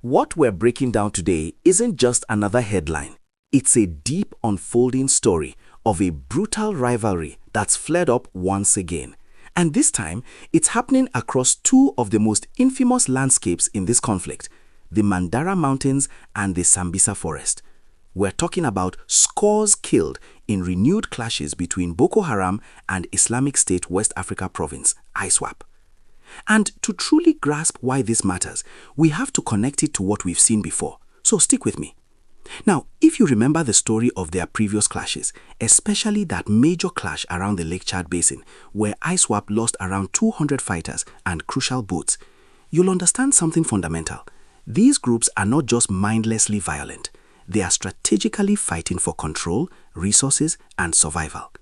What we're breaking down today isn't just another headline. It's a deep unfolding story of a brutal rivalry that's flared up once again. And this time, it's happening across two of the most infamous landscapes in this conflict, the Mandara Mountains and the Sambisa Forest. We're talking about scores killed in renewed clashes between Boko Haram and Islamic State West Africa Province, ISWAP. And to truly grasp why this matters, we have to connect it to what we've seen before. So stick with me. Now, if you remember the story of their previous clashes, especially that major clash around the Lake Chad Basin, where ISWAP lost around 200 fighters and crucial boats, you'll understand something fundamental. These groups are not just mindlessly violent. They are strategically fighting for control, resources, and survival.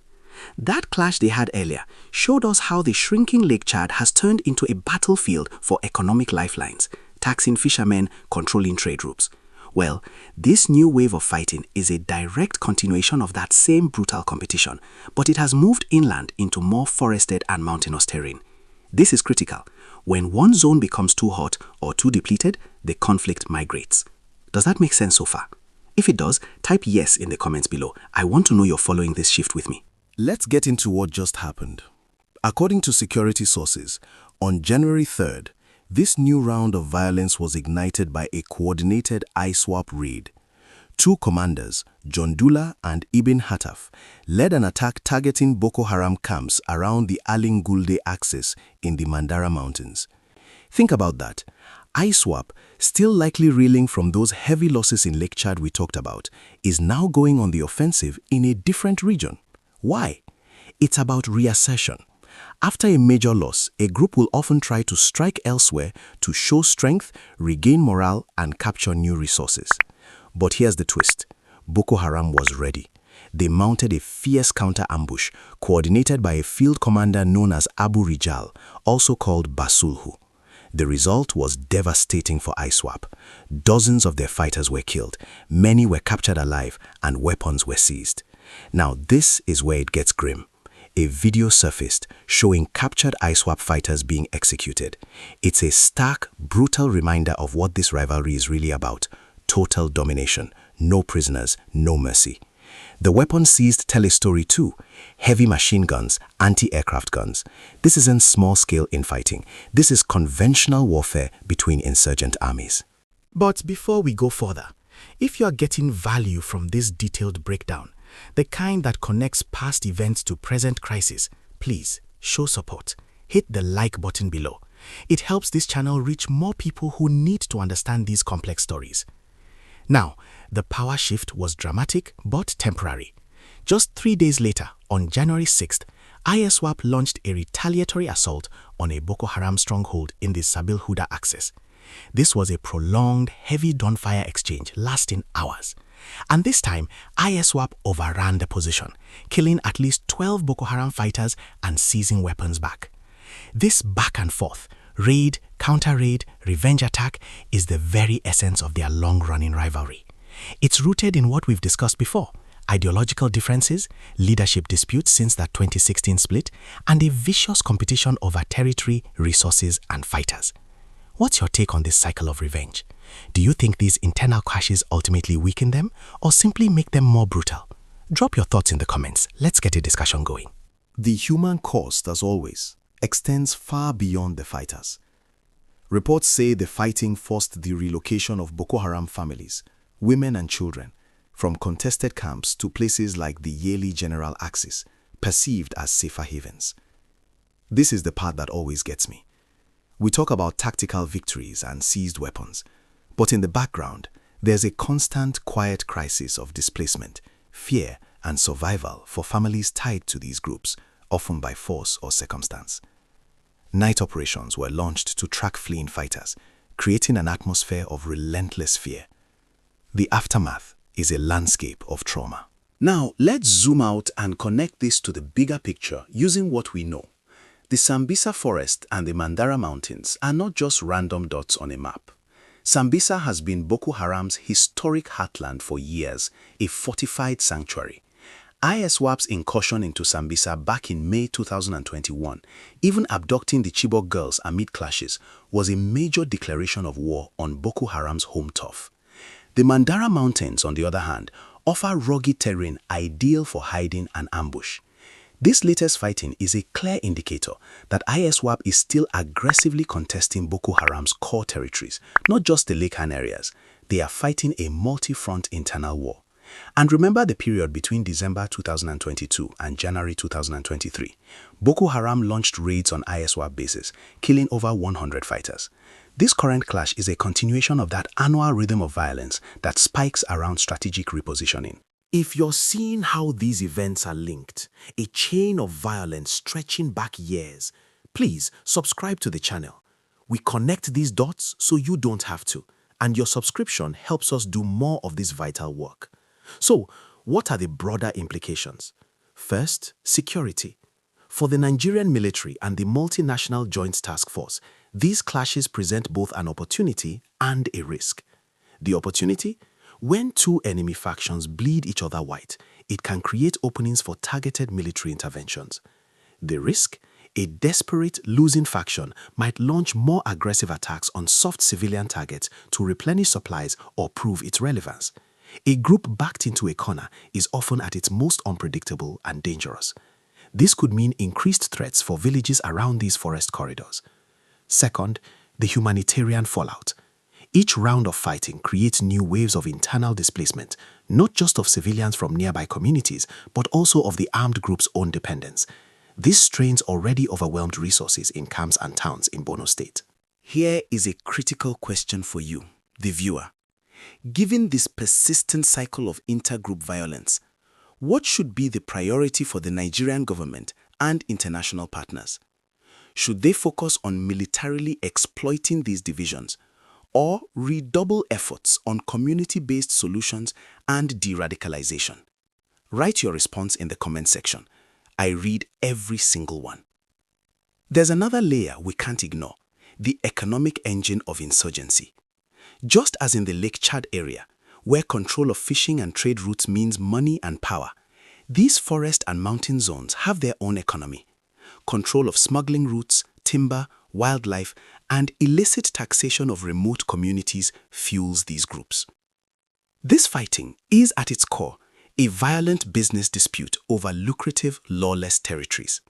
That clash they had earlier showed us how the shrinking Lake Chad has turned into a battlefield for economic lifelines, taxing fishermen, controlling trade routes. Well, this new wave of fighting is a direct continuation of that same brutal competition, but it has moved inland into more forested and mountainous terrain. This is critical. When one zone becomes too hot or too depleted, the conflict migrates. Does that make sense so far? If it does, type yes in the comments below. I want to know you're following this shift with me. Let's get into what just happened. According to security sources, on January 3rd, this new round of violence was ignited by a coordinated ISWAP raid. Two commanders, John Dula and Ibn Hataf, led an attack targeting Boko Haram camps around the Alingulde axis in the Mandara Mountains. Think about that. ISWAP, still likely reeling from those heavy losses in Lake Chad we talked about, is now going on the offensive in a different region. Why? It's about reassertion. After a major loss, a group will often try to strike elsewhere to show strength, regain morale, and capture new resources. But here's the twist. Boko Haram was ready. They mounted a fierce counter-ambush, coordinated by a field commander known as Abu-rijal, also called Basulhu. The result was devastating for ISWAP. Dozens of their fighters were killed, many were captured alive, and weapons were seized. Now this is where it gets grim. A video surfaced showing captured ISWAP fighters being executed. It's a stark, brutal reminder of what this rivalry is really about. Total domination, no prisoners, no mercy. The weapons seized tell a story too. Heavy machine guns, anti-aircraft guns. This isn't small-scale infighting. This is conventional warfare between insurgent armies. But before we go further, if you are getting value from this detailed breakdown, the kind that connects past events to present crisis, please show support. Hit the like button below. It helps this channel reach more people who need to understand these complex stories. Now, the power shift was dramatic but temporary. Just 3 days later, on January 6th, ISWAP launched a retaliatory assault on a Boko Haram stronghold in the Sabil Huda axis. This was a prolonged, heavy gunfire exchange lasting hours. And this time, ISWAP overran the position, killing at least 12 Boko Haram fighters and seizing weapons back. This back and forth, raid, counter-raid, revenge attack, is the very essence of their long-running rivalry. It's rooted in what we've discussed before: ideological differences, leadership disputes since that 2016 split, and a vicious competition over territory, resources, and fighters. What's your take on this cycle of revenge? Do you think these internal clashes ultimately weaken them or simply make them more brutal? Drop your thoughts in the comments. Let's get a discussion going. The human cost, as always, extends far beyond the fighters. Reports say the fighting forced the relocation of Boko Haram families, women and children, from contested camps to places like the Yeli General Axis, perceived as safer havens. This is the part that always gets me. We talk about tactical victories and seized weapons, but in the background, there's a constant quiet crisis of displacement, fear, and survival for families tied to these groups, often by force or circumstance. Night operations were launched to track fleeing fighters, creating an atmosphere of relentless fear. The aftermath is a landscape of trauma. Now, let's zoom out and connect this to the bigger picture using what we know. The Sambisa Forest and the Mandara Mountains are not just random dots on a map. Sambisa has been Boko Haram's historic heartland for years, a fortified sanctuary. ISWAP's incursion into Sambisa back in May 2021, even abducting the Chibok girls amid clashes, was a major declaration of war on Boko Haram's home turf. The Mandara Mountains, on the other hand, offer rugged terrain ideal for hiding and ambush. This latest fighting is a clear indicator that ISWAP is still aggressively contesting Boko Haram's core territories, not just the Lake-Han areas. They are fighting a multi-front internal war. And remember the period between December 2022 and January 2023. Boko Haram launched raids on ISWAP bases, killing over 100 fighters. This current clash is a continuation of that annual rhythm of violence that spikes around strategic repositioning. If you're seeing how these events are linked, a chain of violence stretching back years, please subscribe to the channel. We connect these dots so you don't have to, and your subscription helps us do more of this vital work. So, what are the broader implications? First, security. For the Nigerian military and the multinational Joint Task Force, these clashes present both an opportunity and a risk. The opportunity? When two enemy factions bleed each other white, it can create openings for targeted military interventions. The risk? A desperate, losing faction might launch more aggressive attacks on soft civilian targets to replenish supplies or prove its relevance. A group backed into a corner is often at its most unpredictable and dangerous. This could mean increased threats for villages around these forest corridors. Second, the humanitarian fallout. Each round of fighting creates new waves of internal displacement, not just of civilians from nearby communities, but also of the armed group's own dependents. This strains already overwhelmed resources in camps and towns in Borno State. Here is a critical question for you, the viewer. Given this persistent cycle of intergroup violence, what should be the priority for the Nigerian government and international partners? Should they focus on militarily exploiting these divisions, or redouble efforts on community-based solutions and de-radicalization? Write your response in the comment section. I read every single one. There's another layer we can't ignore, the economic engine of insurgency. Just as in the Lake Chad area, where control of fishing and trade routes means money and power, these forest and mountain zones have their own economy. Control of smuggling routes, timber, wildlife, and illicit taxation of remote communities fuels these groups. This fighting is at its core a violent business dispute over lucrative, lawless territories.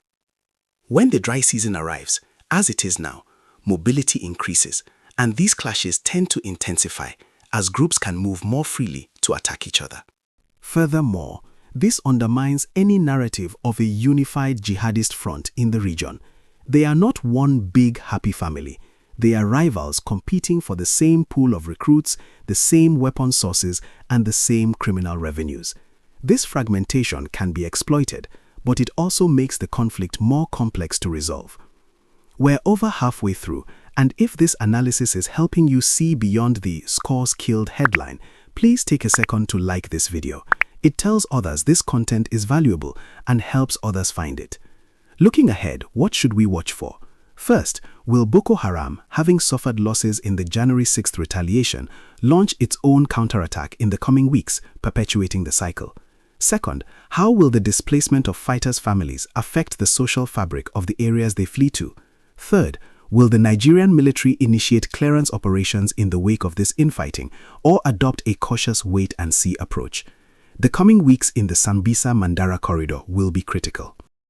When the dry season arrives, as it is now, mobility increases, and these clashes tend to intensify as groups can move more freely to attack each other. Furthermore, this undermines any narrative of a unified jihadist front in the region. They are not one big happy family. They are rivals competing for the same pool of recruits, the same weapon sources, and the same criminal revenues. This fragmentation can be exploited, but it also makes the conflict more complex to resolve. We're over halfway through, and if this analysis is helping you see beyond the "scores killed" headline, please take a second to like this video. It tells others this content is valuable and helps others find it. Looking ahead, what should we watch for? First, will Boko Haram, having suffered losses in the January 6th retaliation, launch its own counterattack in the coming weeks, perpetuating the cycle? Second, how will the displacement of fighters' families affect the social fabric of the areas they flee to? Third, will the Nigerian military initiate clearance operations in the wake of this infighting or adopt a cautious wait-and-see approach? The coming weeks in the Sambisa-Mandara corridor will be critical.